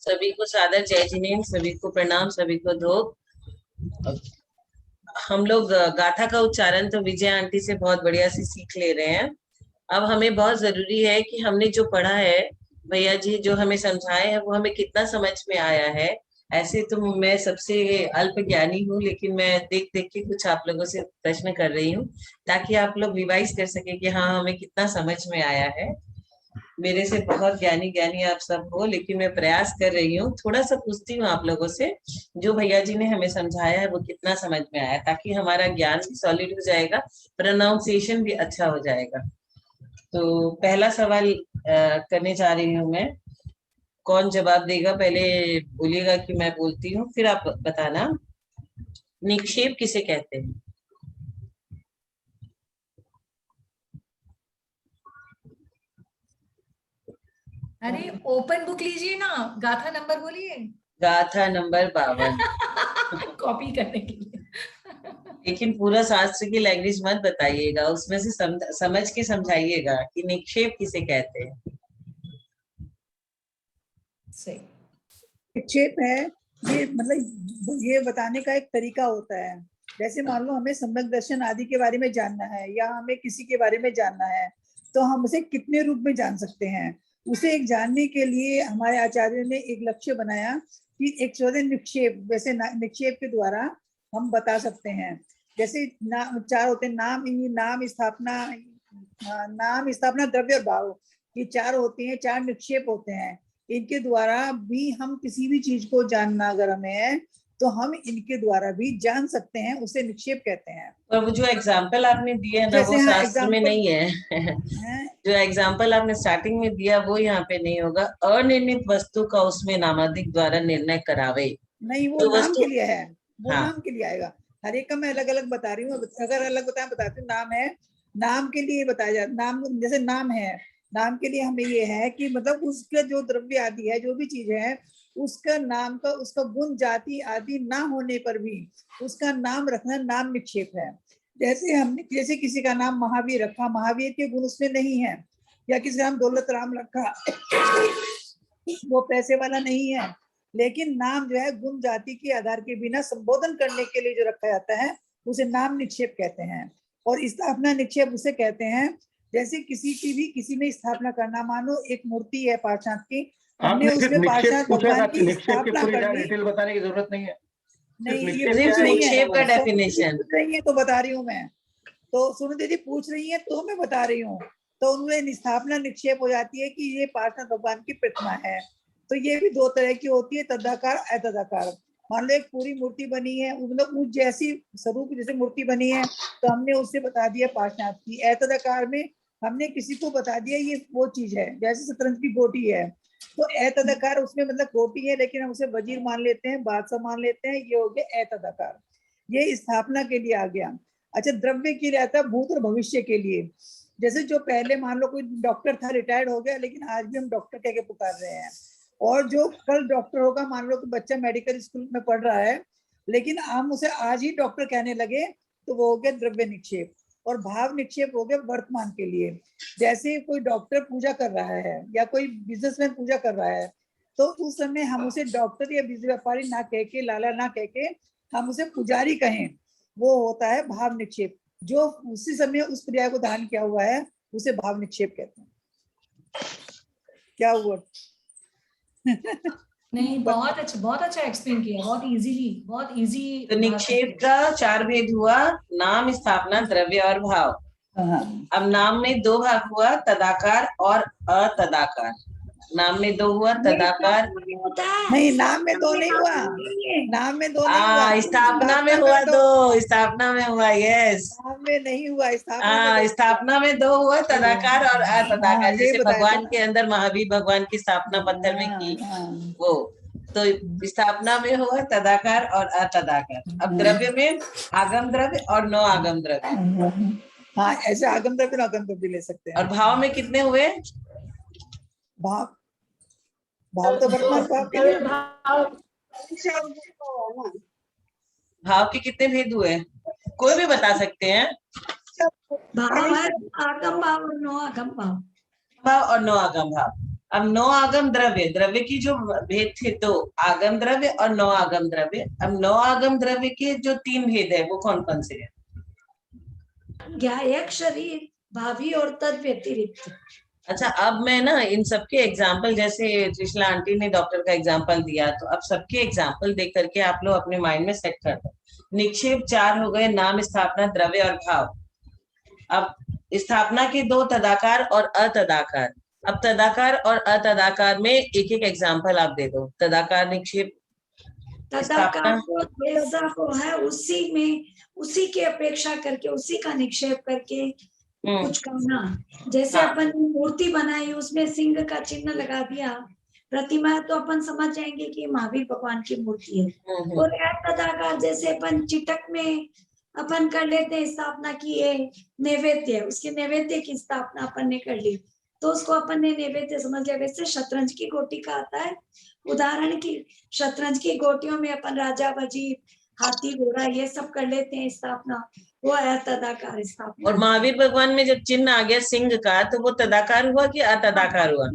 सभी को सादर जय जिनेन्द्र, सभी को प्रणाम, सभी को धोक। हम लोग गाथा का उच्चारण तो विजय आंटी से बहुत बढ़िया से सीख ले रहे हैं। अब हमें बहुत जरूरी है कि हमने जो पढ़ा है, भैया जी जो हमें समझाए हैं, वो हमें कितना समझ में आया है। ऐसे तो मैं सबसे अल्प ज्ञानी हूँ, लेकिन मैं देख देख के कुछ आप लोगों से प्रश्न कर रही हूँ, ताकि आप लोग रिवाइज कर सके कि हाँ हमें कितना समझ में आया है। मेरे से बहुत ज्ञानी ज्ञानी आप सब हो, लेकिन मैं प्रयास कर रही हूँ, थोड़ा सा पूछती हूँ आप लोगों से, जो भैया जी ने हमें समझाया है वो कितना समझ में आया, ताकि हमारा ज्ञान भी सॉलिड हो जाएगा, प्रोनाउंसिएशन भी अच्छा हो जाएगा। तो पहला सवाल करने जा रही हूँ मैं। कौन जवाब देगा? पहले बोलिएगा कि मैं बोलती हूँ, फिर आप बताना। निक्षेप किसे कहते हैं? अरे ओपन बुक लीजिए ना, गाथा नंबर बोलिए। गाथा नंबर 52। कॉपी करने के लिए। लेकिन पूरा शास्त्र की लैंग्वेज मत बताइएगा, उसमें से समझ के समझाइएगा कि निक्षेप किसे कहते हैं। सही। निक्षेप है ये, मतलब ये बताने का एक तरीका होता है। जैसे मान लो हमें सम्यक दर्शन आदि के बारे में जानना है, या हमें किसी के बारे में जानना है, तो हम उसे कितने रूप में जान सकते हैं। उसे एक जानने के लिए हमारे आचार्यों ने एक लक्ष्य बनाया कि एक चौदह निक्षेप, वैसे निक्षेप के द्वारा हम बता सकते हैं। जैसे चार होते हैं, नाम स्थापना, नाम स्थापना द्रव्य और भाव, ये चार होते हैं, चार निक्षेप होते हैं। इनके द्वारा भी हम किसी भी चीज को जानना अगर हमें है, तो हम इनके द्वारा भी जान सकते हैं, उसे निक्षेप कहते हैं। और वो जो एग्जाम्पल आपने दिया ना, वो शास्त्र में नहीं है। जो एग्जाम्पल आपने स्टार्टिंग में दिया वो यहाँ पे नहीं होगा। अनिर्णित वस्तु का उसमें नामाधिक द्वारा निर्णय करावे, नहीं, वो तो नाम के लिए है, वो हाँ। नाम के लिए आएगा। हर एक का मैं अलग अलग बता रही हूँ, अगर अलग बताती हूँ। नाम है, नाम के लिए बताया जाता, नाम जैसे नाम है, नाम के लिए हमें ये है कि मतलब उसका जो द्रव्य आदि है, जो भी चीज है, उसका नाम का, उसका गुण जाति आदि ना होने पर भी उसका नाम रखना नाम निक्षेप है। जैसे किसी का नाम महावीर रखा, महावीर के गुण उसमें नहीं है, या किसी का नाम दौलत राम रखा, वो पैसे वाला नहीं है, लेकिन नाम जो है गुण जाति के आधार के बिना संबोधन करने के लिए जो रखा जाता है, उसे नाम निक्षेप कहते हैं। और स्थापना निक्षेप उसे कहते हैं, जैसे किसी की भी किसी में स्थापना करना। मानो एक मूर्ति है पार्श्वनाथ की, हमने उसमें पार्श्वनाथ भगवान की स्थापना कर ली। डिटेल बताने की जरूरत नहीं है। नहीं, ये सिर्फ पूछ रही है, निक्षेप का डेफिनेशन पूछ रही है तो बता रही हूँ मैं। तो सुनो दीदी, पूछ रही है तो मैं बता रही हूँ। तो उनमें स्थापना निक्षेप हो जाती है कि ये पार्श्वनाथ भगवान की प्रतिमा है। तो ये भी दो तरह की होती है, तदाकार अतदाकार। मान लो एक पूरी मूर्ति बनी है, मतलब उस जैसी स्वरूप जैसे मूर्ति बनी है, तो हमने उससे बता दिया पार्श्वनाथ की। अतदाकार में हमने किसी को बता दिया ये वो चीज है, जैसे शतरंज की गोटी है, तो अतदाकार उसमें मतलब गोटी है, लेकिन हम उसे वजीर मान लेते हैं, बादशाह मान लेते हैं, ये हो गया अतदाकार। ये स्थापना के लिए आ गया। अच्छा, द्रव्य के लिए आता है भूत और भविष्य के लिए। जैसे जो पहले मान लो कोई डॉक्टर था, रिटायर्ड हो गया, लेकिन आज भी हम डॉक्टर कह के पुकार रहे हैं। और जो कल डॉक्टर होगा, मान लो कि बच्चा मेडिकल स्कूल में पढ़ रहा है, लेकिन हम उसे आज ही डॉक्टर कहने लगे, तो वो हो गया द्रव्य निक्षेप। और भाव निक्षेप हो गया वर्तमान के लिए। जैसे कोई डॉक्टर पूजा कर रहा है, या कोई बिजनेसमैन पूजा कर रहा है, तो उस समय हम उसे डॉक्टर या बिजनेस व्यापारी ना कह के, लाला ना कह के, हम उसे पुजारी कहें, वो होता है भाव निक्षेप। जो उसी समय उस क्रिया को धारण किया हुआ है, उसे भाव निक्षेप कहते हैं। क्या हुआ? नहीं, बहुत अच्छा एक्सप्लेन किया, बहुत इजी। तो निक्षेप का चार भेद हुआ: नाम, स्थापना, द्रव्य और भाव। अब नाम में दो भाग हुआ, तदाकार और अतदाकार। नाम में दो हुआ, तदाकार। नहीं, नाम में दो नहीं हुआ, नाम में दो नहीं हुआ, स्थापना में हुआ दो, स्थापना में हुआ, यस। नाम में नहीं हुआ, स्थापना में दो हुआ, तदाकार और अतदाकार। जैसे भगवान के अंदर महावीर भगवान की स्थापना पत्थर में की, वो तो स्थापना में हुआ तदाकार और अतदाकार। अब द्रव्य में आगम द्रव्य और नौ आगम द्रव्य। हाँ, ऐसे आगम द्रव्य और आगम द्रव्य ले सकते हैं। और भाव में कितने हुए? भाव तो वर्तमान भाव के लिए। भाव के कितने भेद हुए? कोई भी बता सकते हैं। भाव है आगम भाव और नौ आगम भाव। भाव और नौ आगम भाव। अब 9 आगम द्रव्य, द्रव्य की जो भेद थे 2, आगम द्रव्य और 9 आगम द्रव्य। अब 9 आगम द्रव्य के जो 3 भेद है वो कौन कौन से हैं? ज्ञायक शरीर, भावी और तद व्यतिरिक्त। अच्छा, अब मैं ना इन सबके एग्जाम्पल, जैसे त्रिशला आंटी ने डॉक्टर का एग्जाम्पल दिया, तो अब सबके एग्जाम्पल देख करके आप लोग अपने माइंड में सेट कर दो। निक्षेप 4 हो गए, नाम, स्थापना, द्रव्य और भाव। अब स्थापना के 2 तदाकार और अतदाकार। अब तदाकार और अतदाकार में एक एक एग्जाम्पल आप दे दो। तदाकार, निक्षेप, तदाकार को जैसा को है उसी में, उसी के अपेक्षा करके, उसी का निक्षेप करके कुछ करना। जैसे हाँ। अपन मूर्ति बनाई, उसमें सिंह का चिन्ह लगा दिया, प्रतिमा, तो अपन समझ जाएंगे कि महावीर भगवान की मूर्ति है। और तदाकार जैसे अपन चिटक में अपन कर लेते हैं स्थापना की, ये नैवेद्य, उसके नैवेद्य की स्थापना अपन ने कर ली, तो उसको अपन ने नैवेद्य समझ लिया। वैसे शतरंज की गोटी का आता है उदाहरण की, शतरंज की गोटियों में अपन राजा, वजीर, हाथी, घोड़ा ये सब कर लेते हैं स्थापना, वो है तदाकार स्थापना। और महावीर भगवान में जब चिन्ह आ गया सिंह का, तो वो तदाकार हुआ कि अतदाकार हुआ?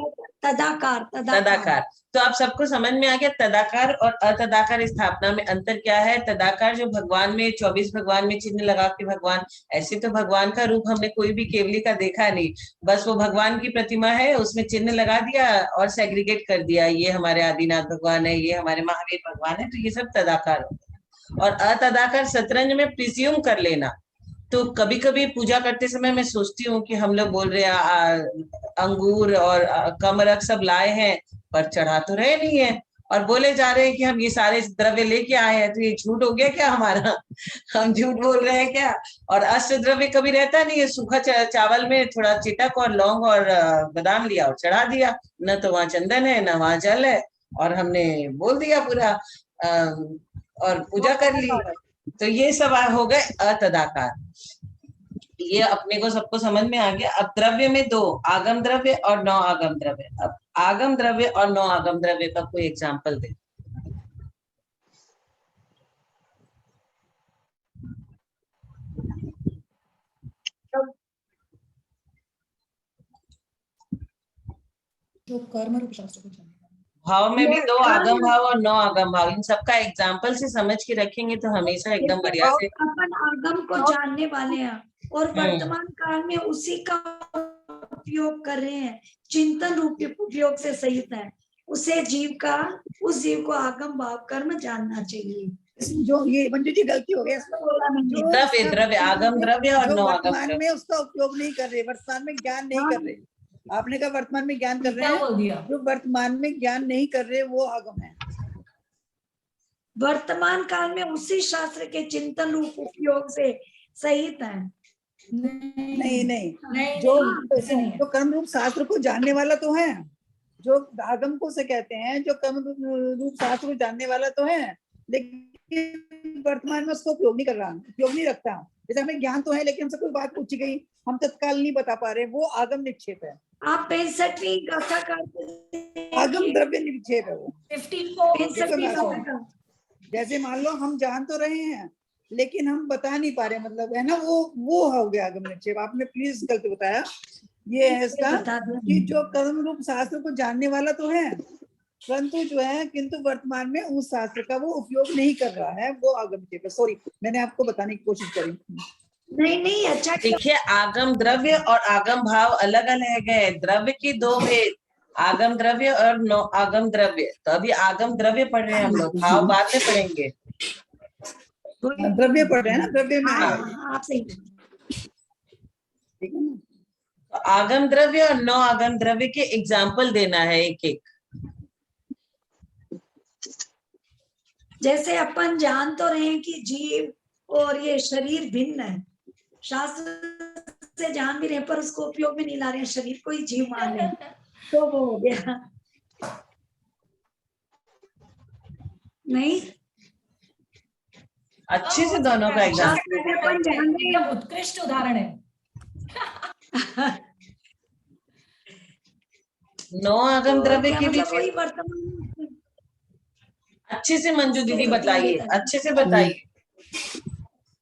तदाकार। तदाकार। तो आप सबको समझ में आ गया तदाकार और अतदाकार स्थापना में अंतर क्या है। तदाकार जो भगवान में 24 भगवान में चिन्ह लगा के भगवान, ऐसे तो भगवान का रूप हमने कोई भी केवली का देखा नहीं, बस वो भगवान की प्रतिमा है, उसमें चिन्ह लगा दिया और सेग्रीगेट कर दिया, ये हमारे आदिनाथ भगवान है, ये हमारे महावीर भगवान है, तो ये सब तदाकार हो गया। और अतदाकार शतरंज में प्रिज्यूम कर लेना। तो कभी कभी पूजा करते समय मैं सोचती हूँ कि हम लोग बोल रहे हैं अंगूर और कमरख सब लाए हैं, पर चढ़ा तो रहे नहीं है, और बोले जा रहे हैं कि हम ये सारे द्रव्य लेके आए हैं, तो ये झूठ हो गया क्या हमारा? हम झूठ बोल रहे हैं क्या? और अष्ट द्रव्य कभी रहता नहीं है, सूखा चावल में थोड़ा चिटक और लौंग और बादाम लिया और चढ़ा दिया, न तो वहां चंदन है न वहां जल है, और हमने बोल दिया पूरा और पूजा कर ली। तो ये सब हो गए अतदाकार। ये अपने को सबको समझ में आ गया। अब द्रव्य में 2 आगम द्रव्य और 9 आगम द्रव्य। अब आगम द्रव्य और 9 आगम द्रव्य का कोई एग्जांपल दे। तो कर्म रूप शास्त्र को जानना। भाव में भी 2 आगम भाव और 9 आगम भाव, इन सबका एग्जाम्पल से समझ के रखेंगे तो हमेशा एकदम बढ़िया से। अपन आगम को जानने वाले हैं और वर्तमान काल में उसी का उपयोग कर रहे हैं, चिंतन रूपी उपयोग से सहित है, उसे जीव का, उस जीव को आगम भाव कर्म जानना चाहिए। जो ये मंजू जी गलती हो गया, द्रव्य द्रव्य आगम द्रव्य और 9 आगम वर्तमान द्रव्य में उसका उपयोग नहीं कर रहे, वर्तमान में ज्ञान नहीं कर रहे। आपने कहा वर्तमान में ज्ञान कर रहे हैं, जो वर्तमान में ज्ञान नहीं कर रहे वो आगम है। वर्तमान काल में उसी शास्त्र के चिंतन रूप उपयोग से सहित है। नहीं, जो कर्म रूप शास्त्र को जानने वाला तो है, जो आगम को से कहते हैं, जो कर्म रूप शास्त्र को जानने वाला तो है, लेकिन वर्तमान में उसको उपयोग नहीं कर रहा, उपयोग नहीं रखता। जैसे हमें ज्ञान तो है, लेकिन हमसे कोई बात पूछी गई, हम तत्काल नहीं बता पा रहे, वो आगम निक्षेप है। आप 65वीं गाथा का आगम द्रव्य निक्षेप है वो। 54 जैसे मान लो हम जान तो रहे हैं, लेकिन हम बता नहीं पा रहे, मतलब है ना, वो हो गया आगम निक्षेप। आपने प्लीज गलत बताया। ये है इसका कि जो कर्म रूप शास्त्र को जानने वाला तो है, परंतु जो है किंतु वर्तमान में उस शास्त्र का वो उपयोग नहीं कर रहा है, वो आगम निक्षेप है। सॉरी, मैंने आपको बताने की कोशिश करी। नहीं, अच्छा देखिए, आगम द्रव्य और आगम भाव अलग अलग है। द्रव्य की 2 भेद, आगम द्रव्य और 9 आगम द्रव्य। तो अभी आगम द्रव्य पढ़ रहे हैं हम लोग, भाव बाद में पढ़ेंगे। द्रव्य पढ़ रहे हैं ना, द्रव्य में आप सही, ठीक है ना। तो आगम द्रव्य और 9 आगम द्रव्य के एग्जाम्पल देना है एक एक। जैसे अपन जान तो रहे हैं कि जीव और ये शरीर भिन्न है, शास्त्र से जान भी रहे पर उसको उपयोग में नहीं ला रहे हैं, शरीर को ही जीव मान रहे हैं, तो वो हो गया। नहीं, अच्छे से दोनों का एग्जाम्पल। शास्त्र में अपन जान रहे हैं, उत्कृष्ट उदाहरण है। 9 आगम द्रव्य की भी वही वर्तमान अच्छे से मंजू दीदी बताइए, अच्छे से बताइए।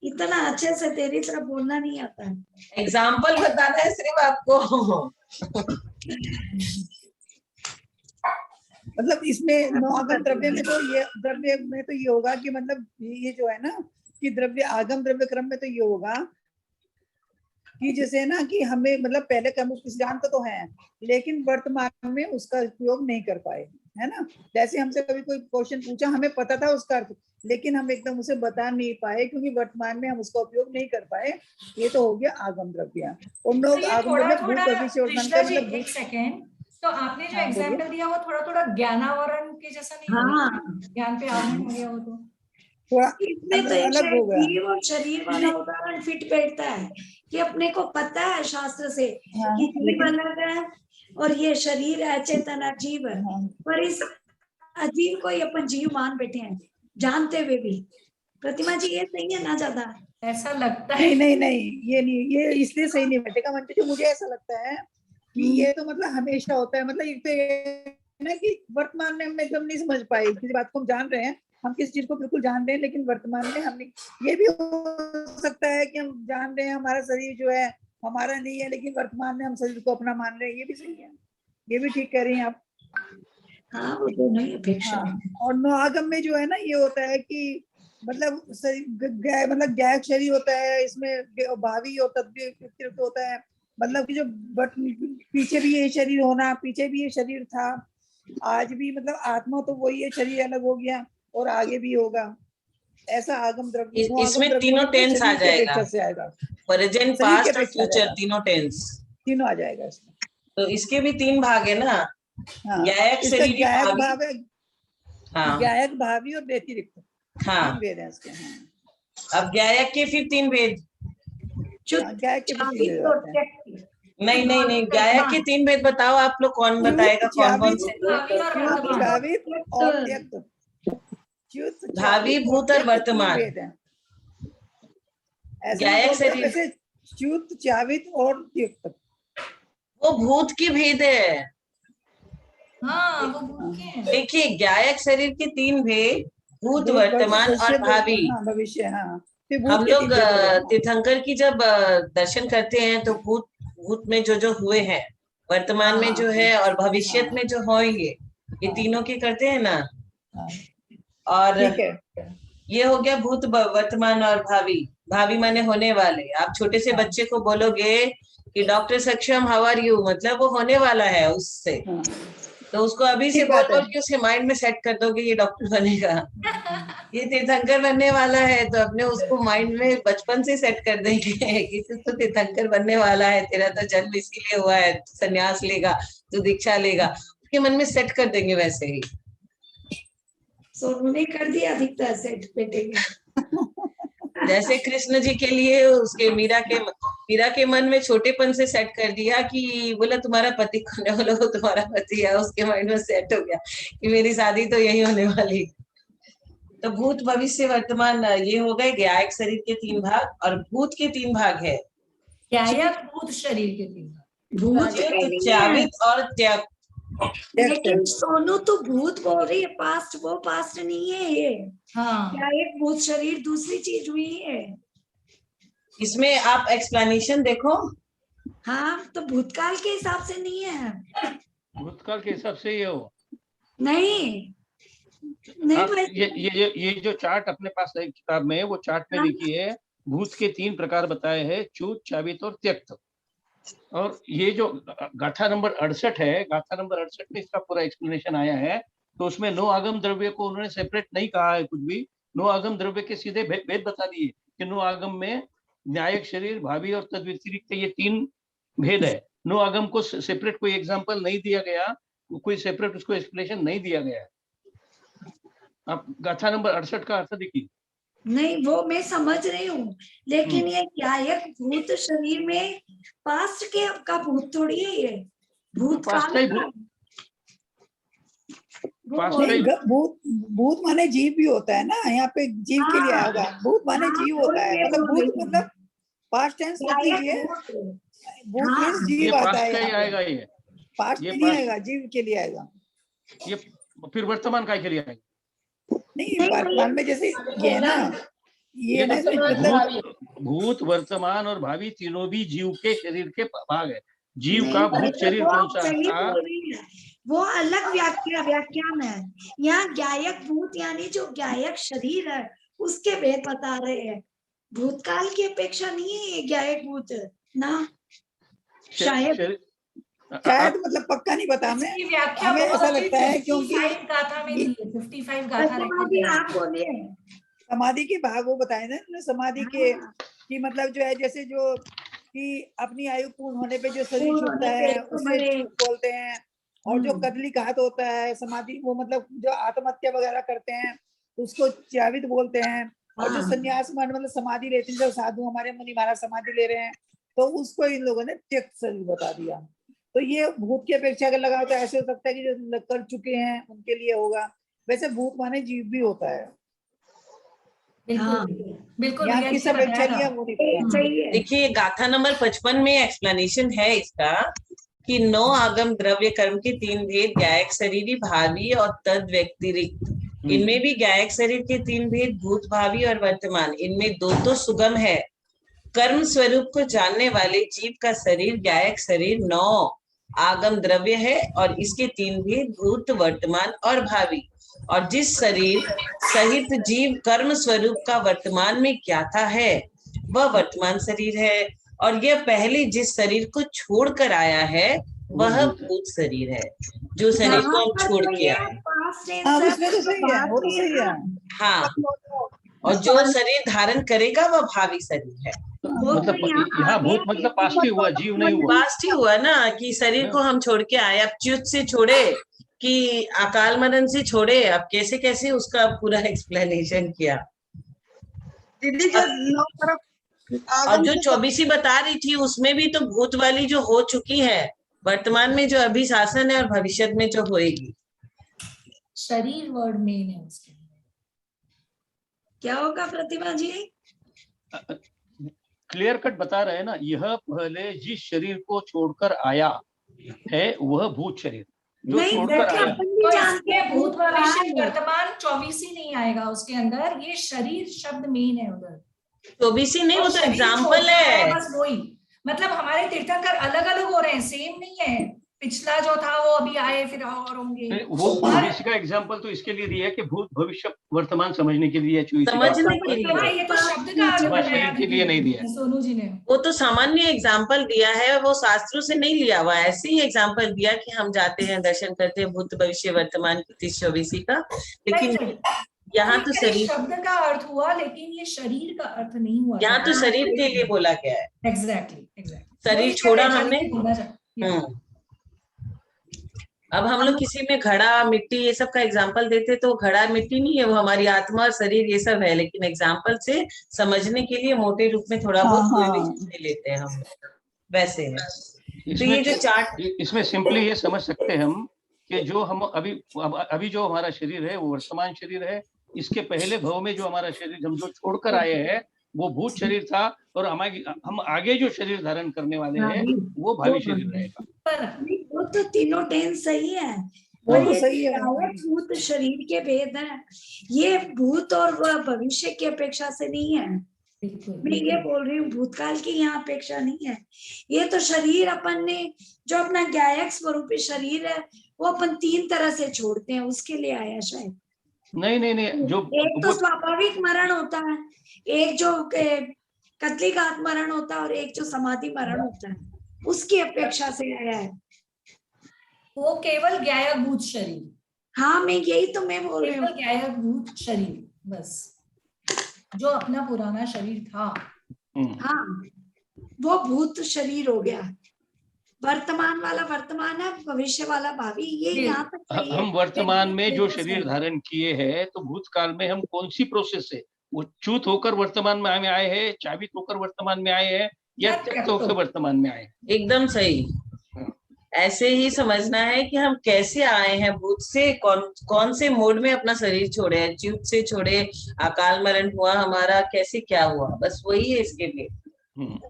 इतना अच्छे से तेरी तरफ बोलना नहीं आता है। एग्जाम्पल बताना है सिर्फ आपको। मतलब इसमें नौआगम द्रव्य में तो ये होगा कि मतलब ये जो है ना कि द्रव्य आगम द्रव्य क्रम में तो ये होगा कि जैसे ना कि हमें मतलब पहले कर्म जानते तो हैं लेकिन वर्तमान में उसका उपयोग नहीं कर पाए, है ना। जैसे हमसे कभी कोई क्वेश्चन पूछा, हमें पता था उसका अर्थ, लेकिन हम एकदम उसे बता नहीं पाए क्योंकि वर्तमान में हम उसका उपयोग नहीं कर पाए। ये तो हो गया आगम द्रव्य। उन लोग तो ये आगम थोड़ा द्रव्य थोड़ा भूत भविष्य वर्तमान कृष्णा का जी, मतलब एक सेकेंड, तो आपने जो हाँ, बोलिए। एग्जाम्पल दिया वो थोड़ा थोड़ा ज्ञानावरण के जैसा नहीं हो हाँ, गया? ज्ञान पे आवरण हो गया वो तो। थोड़ा इसमें तो एक अलग हो गया। जीव और शरीर वाला उदाहरण फिट बैठता है कि अपने को पता है शास्त्र से हाँ, कि जीव लेकिन अलग है और ये शरीर है, चेतन अजीब है, हाँ, पर इस अजीब को ही अपन जीव मान बैठे हैं जानते हुए भी। प्रतिमा जी, ये सही है ना? ज्यादा ऐसा लगता है। नहीं, ये नहीं, ये इसलिए सही नहीं बैठेगा मंटू जी। मुझे ऐसा लगता है कि ये तो मतलब हमेशा होता है, मतलब एक तो ये ना कि वर्तमान में हम एकदम नहीं समझ पाए किसी बात को। हम जान रहे हैं, हम किसी चीज को बिल्कुल जान रहे हैं, लेकिन वर्तमान में हमने, ये भी हो सकता है कि हम जान रहे हैं हमारा शरीर जो है हमारा नहीं है, लेकिन वर्तमान में हम शरीर को अपना मान रहे हैं। ये भी सही है, ये भी ठीक कह रही हैं आप। हाँ, वो दोनों ही अपेक्षा हाँ, है। और नौआगम में जो है ना ये होता है कि मतलब मतलब गैर शरीर होता है, इसमें भावी और तद्विर होता है। मतलब कि जो पीछे भी ये शरीर होना, पीछे भी ये शरीर था, आज भी मतलब आत्मा तो वही है, शरीर अलग हो गया और आगे भी होगा। ऐसा आगम द्रव्य, इसमें द्रव्य तीनों में टेंस आ शरीर की जाएगा, अपेक्षा से आएगा, प्रेजेंट शरीर की पास्ट और अपेक्षा आ फ्यूचर जाएगा, तीनों टेंस। तीनों आ जाएगा इसमें। तो इसके भी तीन भाग है ना, हाँ, ज्ञायक इसका शरीरी ज्ञायक भावी। भाव है, हाँ ज्ञायक भावी और व्यतिरिक्त, हाँ। 3 वेद हैं इसके। हाँ, अब ज्ञायक के फिर 3 भेद। ज्ञायक के भी 3 वेद आते हैं। नहीं, ज्ञायक के 3 भेद बताओ आप लोग, कौन बताएगा कौन कौन से? भावी और वर्तमान। चावित और त्यक्त, च्युत भावी, चावित और भूत और त्यक्त 3 वर्तमान। वेद हैं। ऐसे में ज्ञायक बोलते हैं शरीर वैसे च्युत चावित और त्यक्त, वो भूत की भेद है। हाँ, वो भूत के हैं। देखिए, ज्ञायक शरीर के 3 भेद, भूत, वर्तमान और भावी। हाँ, भविष्य। हाँ, फिर भूत हम के लोग 3 वेद हो गए। तीर्थंकर की जब दर्शन करते हैं तो भूत में जो हुए हैं, वर्तमान में जो है और भविष्यत में जो होंगे, ये तीनों के करते हैं ना। और ठीक है। ये हो गया भूत, वर्तमान और भावी। भावी माने होने वाले। आप छोटे से बच्चे को बोलोगे कि डॉक्टर सक्षम हाउ आर यू, मतलब वो होने वाला है उससे, तो उसको अभी से ठीक बोल बात बोल है। के उसके माइंड में सेट कर दोगे ये डॉक्टर बनेगा, ये तीर्थंकर बनने वाला है, तो अपने उसको माइंड में बचपन से सेट कर देंगे कि तू तो तीर्थंकर बनने वाला है, तेरा तो जन्म इसीलिए हुआ है, संन्यास लेगा, तू दीक्षा लेगा, उसके मन में सेट कर देंगे वैसे ही। सोनू ने कर दिया अधिकतर सेट बेटे के। जैसे कृष्ण जी के लिए उसके मीरा के मन में छोटेपन से सेट कर दिया कि बोला तुम्हारा पति कौन है, बोला वो तुम्हारा पति है, उसके माइंड में सेट हो गया कि मेरी शादी तो यही होने वाली। तो भूत, भविष्य, वर्तमान, ये हो गए ज्ञायक शरीर के 3 भाग। और भूत के 3 भाग है, ज्ञायक भूत शरीर के 3 भाग। भूत में नहीं है, चावित और त्याग। लेकिन सोनू तो भूत बोल रही है, पास्ट, वो पास्ट नहीं है ये। हाँ, क्या एक भूत शरीर दूसरी चीज हुई है? इसमें आप एक्सप्लेनेशन देखो। हाँ, तो भूतकाल के हिसाब से नहीं है। भूतकाल के हिसाब से ये हो नहीं आप भाई, ये जो चार्ट अपने पास है किताब में, वो चार्ट में देखिए भूत के 3 प्रकार बताए हैं, च्युत, चावित और त्यक्त। और ये जो गाथा नंबर 68 है, गाथा नंबर 68 में इसका पूरा एक्सप्लेनेशन आया है। तो उसमें नो आगम द्रव्य को उन्होंने सेपरेट नहीं कहा है कुछ भी। नो आगम द्रव्य के सीधे भेद बता दिए कि नो आगम में न्यायिक शरीर, भावी और तद्व्यतिरिक्त ये 3 भेद है। नो आगम को सेपरेट कोई एग्जाम्पल नहीं दिया गया, कोई सेपरेट उसको एक्सप्लेनेशन नहीं दिया गया है। आप गाथा नंबर 68 का अर्थ देखिए। नहीं वो मैं समझ रही हूँ, लेकिन ये ज्ञायक भूत शरीर में पास्ट के का भूत थोड़ी है ये, भूतकाल का। नहीं, भूत माने जीव भी होता है ना, यहाँ पे जीव के लिए आएगा। भूत माने जीव होता है, मतलब भूत मतलब पास्ट टेंस मत लीजिए, भूत मीन्स जीव आता है यहाँ पे। ये पास्ट में नहीं आएगा, जीव के लिए आएगा। ये फिर वर्तमान का के लिए आएगा। नहीं, वर्तमान में जैसे ये है ना, ये ना मतलब भूत, वर्तमान और भावी तीनों भी जीव के शरीर के भाग है। जीव का भूत शरीर कौन सा था? वो अलग व्याख्यान है। यहाँ ज्ञायक भूत यानी जो ज्ञायक शरीर है उसके भेद बता रहे हैं। भूतकाल की अपेक्षा नहीं है ये ज्ञायक भूत ना, शायद शायद मतलब पक्का नहीं पता हमें, इसकी व्याख्या हमें बहुत ऐसा अच्छी लगता है क्योंकि 55 गाथा में दी है, 55 गाथा समाधि रहती आप बोलिए। समाधि के भाग वो बताए ना उन्होंने, समाधि के हाँ, कि मतलब जो है जैसे जो कि अपनी आयु पूर्ण होने पे जो शरीर पूर्ण छूटता होने पे है तो उसे बड़े- चूत बोलते हैं। और जो हम्म। कदली घात होता है समाधि, वो मतलब जो आत्महत्या वगैरह करते हैं उसको च्यावित बोलते हैं। और जो हाँ। संन्यास मान मतलब समाधि लेते हैं, जब साधु हमारे मुनि महाराज समाधि ले रहे हैं तो उसको इन लोगों ने त्यक्त शरीर बता दिया। तो ये भूत की अपेक्षा अगर लगा तो ऐसे हो सकता है कि जो कर चुके हैं उनके लिए होगा। वैसे भूत माने जीव भी होता है, बिल्कुल हाँ। बिल्कुल यहाँ भैया किस जी ने अपेक्षा बताया लिया था। वो नहीं पता। सही है। देखिए गाथा नंबर 55 में एक्सप्लेनेशन है इसका कि 9 आगम द्रव्य कर्म के 3 भेद, गायक शरीरी, भावी और तद व्यतिरिक्त। इनमें भी गायक शरीर के 3 भेद, भूत, भावी और वर्तमान। इनमें 2 तो सुगम है। कर्म स्वरूप को जानने वाले जीव का शरीर गायक शरीर 9 आगम द्रव्य है और इसके 3 भेद, भूत, वर्तमान और भावी। और जिस शरीर सहित जीव कर्म स्वरूप का वर्तमान में ज्ञाता है वह वर्तमान शरीर है। और यह पहले जिस शरीर को छोड़कर आया है वह भूत शरीर है, जो शरीर को हम छोड़ के आए। हाँ उसमें तो सही है, वो तो सही है। हाँ, और जो शरीर धारण करेगा वह भावी शरीर है। मतलब यहाँ भूत मतलब पास्ट ही हुआ, जीव नहीं हुआ। पास्ट ही हुआ ना कि शरीर को हम छोड़ के आए। अब च्युत से छोड़े कि अकाल मरण से छोड़े, अब कैसे कैसे उसका पूरा एक्सप्लेनेशन किया। दीदी जो 9 तरफ और जो 24 बता रही थी उसमें भी तो भूत वाली जो हो चुकी है, वर्तमान में जो अभी शासन है और भविष्य में जो होएगी। शरीर वर्ड मेन है उसके। क्या होगा प्रतिभा जी? क्लियर कट बता रहे हैं ना, यह पहले जिस शरीर को छोड़कर आया है वह भूत शरीर जो नहीं, छोड़कर देखिए, आया। अपन भी तो जानते इसमें हैं भूत भविष्य भूतकाल है। वर्तमान 24 ही नहीं आएगा उसके अंदर, ये शरीर शब्द मेन है उधर। 24 नहीं, वो तो शरीर एग्जाम्पल छोड़ता है। बस वही, मतलब हमारे तीर्थंकर अलग अलग हो रहे हैं, सेम नहीं है। पिछला जो था वो अभी आए फिर और होंगे। वो 24 का एग्जाम्पल तो इसके लिए दिया है कि भूत भविष्य वर्तमान समझने के लिए 24 समझने के लिए। हाँ, ये तो शब्द का अर्थ वह बताया शरीर के लिए नहीं दिया है। सोनू जी ने। वो तो सामान्य एग्जाम्पल दिया है, वो शास्त्रों से नहीं लिया हुआ, ऐसे ही एग्जाम्पल दिया कि हम जाते हैं दर्शन करते हैं भूत भविष्य वर्तमान की 30-24 का। लेकिन यहाँ तो शरीर, शब्द का अर्थ हुआ लेकिन ये शरीर का अर्थ नहीं हुआ। यहाँ तो शरीर के लिए बोला गया है। एग्जैक्टली शरीर छोड़ा हमने। अब हम लोग किसी में घड़ा मिट्टी ये सब का एग्जाम्पल देते तो घड़ा मिट्टी नहीं है, वो हमारी आत्मा और शरीर ये सब है। लेकिन एग्जाम्पल से समझने के लिए मोटे रूप में थोड़ा बहुत कोई भी चीज ले लेते हैं हम, वैसे है। तो ये जो चार्ट, इसमें सिंपली ये समझ सकते हैं हम कि जो हम अभी जो हमारा शरीर है वो वर्तमान शरीर है। इसके पहले भव में जो हमारा शरीर हम जो छोड़कर आए हैं वो भूत शरीर था, और हम आगे जो शरीर धारण करने वाले हैं वो भावी शरीर रहेगा। वो तो तीनों टेंस सही है, वो और तो ये सही है। भूत शरीर के भेद है। ये भूत और वह भविष्य की अपेक्षा से नहीं है। मैं ये बोल रही हूँ भूतकाल की यहाँ अपेक्षा नहीं है। ये तो शरीर अपन ने जो अपना ज्ञायक स्वरूपी शरीर है वो अपन 3 तरह से छोड़ते हैं, उसके लिए आया शायद। नहीं जो एक तो स्वाभाविक मरण होता है, एक जो कतली का मरण होता है, और एक जो समाधि मरण होता है, उसकी अपेक्षा से आया है। वो केवल ज्ञायभूत शरीर। हाँ, मैं यही तो मैं बोल रही हूँ, ज्ञायभूत शरीर बस, जो अपना पुराना शरीर था। हाँ, वो भूत शरीर हो गया। वर्तमान वाला वर्तमान है, भविष्य वाला भावी। ये यहाँ तक सही है। हम वर्तमान में जो शरीर धारण किए हैं तो भूतकाल में हम कौन सी प्रोसेस से वो च्युत होकर वर्तमान में आए हैं, चाबित होकर वर्तमान में आए हैं, या त्यक्त होकर वर्तमान में आए हैं? एकदम सही। ऐसे ही समझना है कि हम कैसे आए हैं भूत से, कौन से मोड में अपना शरीर छोड़े हैं, च्युत से छोड़े, अकाल मरण हुआ हमारा, कैसे क्या हुआ, बस वही है इसके लिए।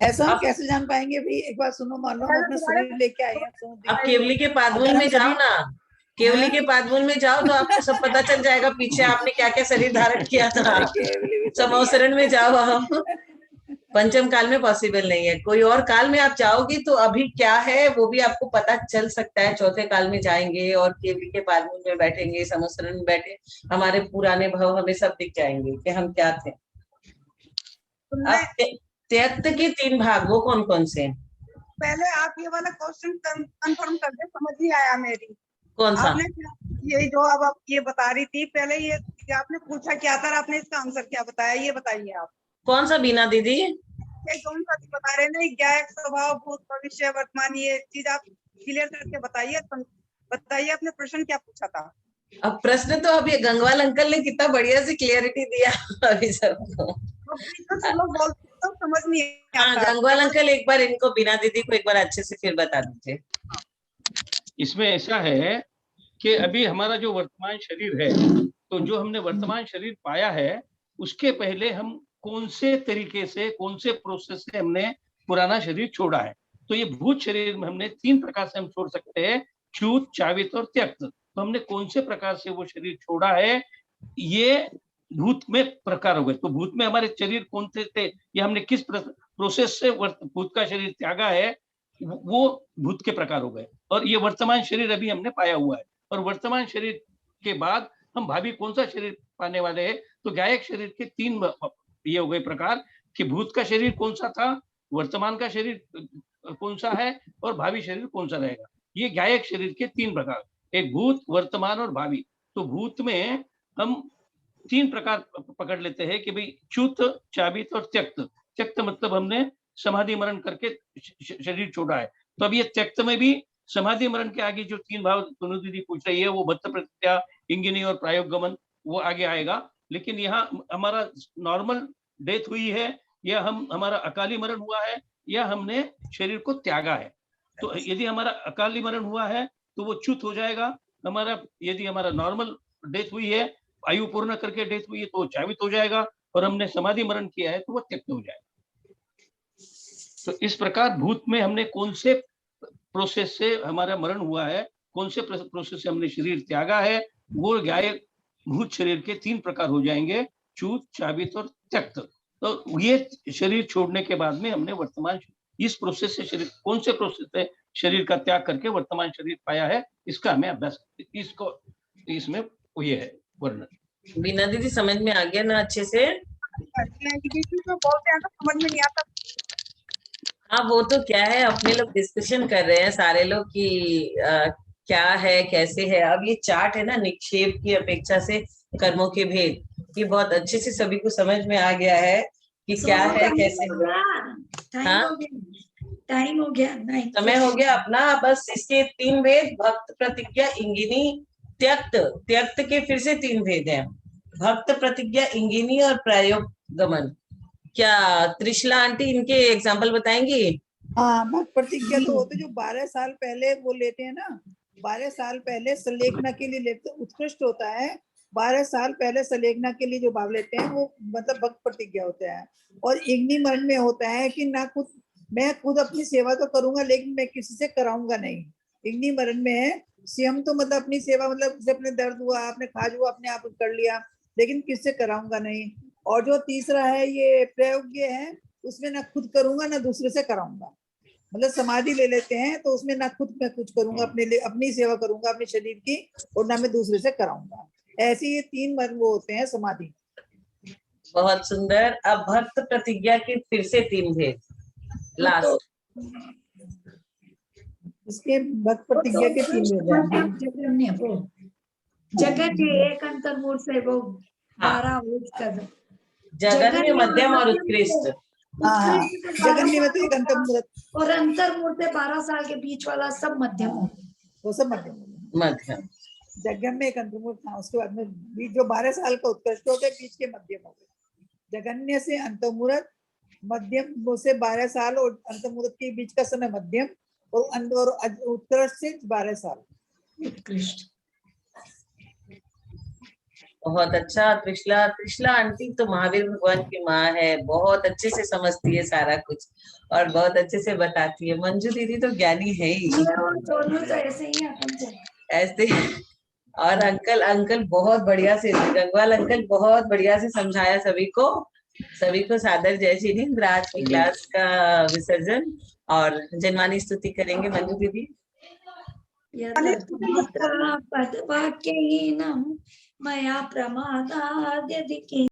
ऐसा हम कैसे जान पाएंगे भाई? एक बार सुनो, मान लो हम अपना शरीर लेके आए हैं, अब केवली के पादमूल में जाओ ना, केवली के पादमूल में जाओ तो आपको सब पता चल जाएगा पीछे आपने क्या क्या शरीर धारण किया था। समोसरण में जाओ आप, पंचम काल में पॉसिबल नहीं है। कोई और काल में आप जाओगी तो अभी क्या है वो भी आपको पता चल सकता है। चौथे काल में जाएंगे और केवी के पालमूल में बैठेंगे, समुद्र में बैठे, हमारे पुराने भाव हमें सब दिख जाएंगे कि हम क्या थे। अब त्यक्त के 3 भाग वो कौन कौन से हैं? पहले आप ये वाला क्वेश्चन कंफर्म कर दे, समझ नहीं आया मेरी। कौन सा? आपने ये जो अब आप ये बता रही थी, पहले ये आपने पूछा क्या था, आपने इसका आंसर क्या बताया, ये बताइए आप। कौन सा बीना दीदी? ये कौन सा बता रहे हैं, ज्ञायक, स्वभाव, भूत, भविष्य, वर्तमान, ये चीज आप क्लियर करके बताइए। बताइए आपने प्रश्न क्या पूछा था। अब प्रश्न तो अभी गंगवाल अंकल ने कितना बढ़िया से क्लियरिटी दिया अभी सबको। लोग बोलते तो समझ नहीं आता। हाँ, गंगवाल अंकल एक बार इनको, बीना दीदी को एक बार अच्छे से फिर बता दीजिए। इसमें ऐसा है कि अभी हमारा जो वर्तमान शरीर है, तो जो हमने वर्तमान शरीर पाया है उसके पहले हम कौन से तरीके से, कौन से प्रोसेस से हमने पुराना शरीर छोड़ा है। तो ये भूत शरीर में हमने 3 प्रकार से हम छोड़ सकते हैं, च्यूत, चावित और त्यक्त। तो हमने कौन से प्रकार से वो शरीर छोड़ा है, ये भूत में प्रकार हो गए। तो भूत में हमारे शरीर कौन से थे, ये हमने किस प्रोसेस से भूत का शरीर त्यागा है, वो भूत के प्रकार हो गए। और ये वर्तमान शरीर अभी हमने पाया हुआ है, और वर्तमान शरीर के बाद हम भावी कौन सा शरीर पाने वाले हैं। तो गायक शरीर के 3 ये हो गए प्रकार कि भूत का शरीर कौन सा था, वर्तमान का शरीर कौन सा है, और भावी शरीर कौन सा रहेगा। ये गायक शरीर के 3 प्रकार, एक भूत, वर्तमान और भावी। तो भूत में हम 3 प्रकार पकड़ लेते हैं कि भाई च्युत, चाबित और त्यक्त। त्यक्त मतलब हमने समाधि मरण करके शरीर छोड़ा है। तो अब ये त्यक्त में भी समाधि मरण के आगे जो 3 भाव सोनू दीदी पूछ रही है, वो भक्त प्रतिज्ञा, इंगिनी और प्रायोग गमन, वो आगे आएगा। लेकिन यहाँ हमारा नॉर्मल डेथ हुई है, या हमारा अकाली मरण हुआ है, या हमने शरीर को त्यागा है। तो यदि हमारा अकाली मरण हुआ है तो वो च्युत हो जाएगा। यदि हमारा नॉर्मल डेथ हुई है, आयु पूर्ण करके डेथ हुई है, तो चावित हो जाएगा। और हमने समाधि मरण किया है तो वो त्यक्त हो जाएगा। तो इस प्रकार भूत में हमने कौन से प्रोसेस से हमारा मरण हुआ है, कौन से प्रोसेस से हमने शरीर त्यागा है, वो गायक भूत शरीर के 3 प्रकार हो जाएंगे, च्युत, चाबित और त्यक्त। तो ये शरीर छोड़ने के बाद में हमने वर्तमान, इस प्रोसेस से शरीर, कौन से प्रोसेस से शरीर का त्याग करके वर्तमान शरीर पाया है, इसका हमें अभ्यास, इसको इसमें ये है वर्णन। बीना दीदी समझ में आ गया ना अच्छे से? बोलते हैं तो समझ में नहीं आता। हाँ, वो तो क्या है, अपने लोग डिस्कशन कर रहे हैं सारे लोग कि क्या है, कैसे है। अब ये चार्ट है ना, निक्षेप की अपेक्षा से कर्मों के भेद, ये बहुत अच्छे से सभी को समझ में आ गया है कि क्या है, कैसे। हाँ, टाइम हो गया, नहीं समय हो गया अपना। बस इसके 3 भेद, भक्त, प्रतिज्ञा, इंगिनी, त्यक्त। त्यक्त के फिर से 3 भेद हैं, भक्त, प्रतिज्ञा, इंगिनी और प्रायोग गमन। क्या त्रिशला आंटी इनके एग्जाम्पल बताएंगी? हाँ, भक्त प्रतिज्ञा तो होते जो 12 साल पहले वो लेते हैं ना, 12 साल पहले सलेखना के लिए लेते, उत्कृष्ट होता है। 12 साल पहले सलेखना के लिए जो भाव लेते हैं वो मतलब भक्त प्रतिज्ञा होता है। और इग्नि मरण में होता है कि ना खुद, मैं खुद अपनी सेवा तो करूंगा लेकिन मैं किसी से कराऊंगा नहीं। इग्नि मरण में है स्वयं तो मतलब अपनी सेवा, मतलब जैसे अपने दर्द हुआ, आपने खाज हुआ, अपने आप कर लिया, लेकिन किससे कराऊंगा नहीं। और जो तीसरा है ये प्रयोग्य है, उसमें ना खुद करूंगा ना दूसरे से कराऊंगा। मतलब समाधि ले लेते हैं तो उसमें ना खुद मैं कुछ करूंगा, अपने लिए अपनी सेवा करूंगा अपने शरीर की, और ना मैं दूसरे से कराऊंगा। ऐसे ये 3 मर्म वो होते हैं समाधि। बहुत सुंदर। अब भक्त प्रतिज्ञा के फिर से 3 भेद लास्ट। इसके भक्त प्रतिज्ञा के 3 भेद हैं। जगन्य वो जगन्य एक अंतर्मूल से वो 12 कर जगन्य, मध्यम और उत्कृष्ट। हाँ, जगन्य में तो एक अंतर्मूर्त और अंतर्मूल से 12 साल के बीच वाला सब मध्यम हो, वो सब मध्यम। जगन में एक अंतर्मूर्त था, उसके बाद में बीच जो 12 साल का उत्कृष्ट हो गए, बीच के मध्यम हो गए। जगन्य से अंतर्मूर्त, मध्यम से 12 साल और अंतर्मूर्त के बीच का समय मध्यम, और उत्कृष्ट से 12 साल उत्कृष्ट। बहुत अच्छा। त्रिशला आंटी तो महावीर भगवान की माँ है, बहुत अच्छे से समझती है सारा कुछ और बहुत अच्छे से बताती है। मंजू दीदी तो ज्ञानी है ही, दोनों तो ऐसे ही ऐसे। और अंकल बहुत बढ़िया से, गंगवाल अंकल बहुत बढ़िया से समझाया सभी को सभी को सादर जय श्री हिंद। आज की क्लास का विसर्जन और जनवाणी स्तुति करेंगे मंजू दीदी। यदत्र पदवाक्यहीनं मया प्रमादाद् यदि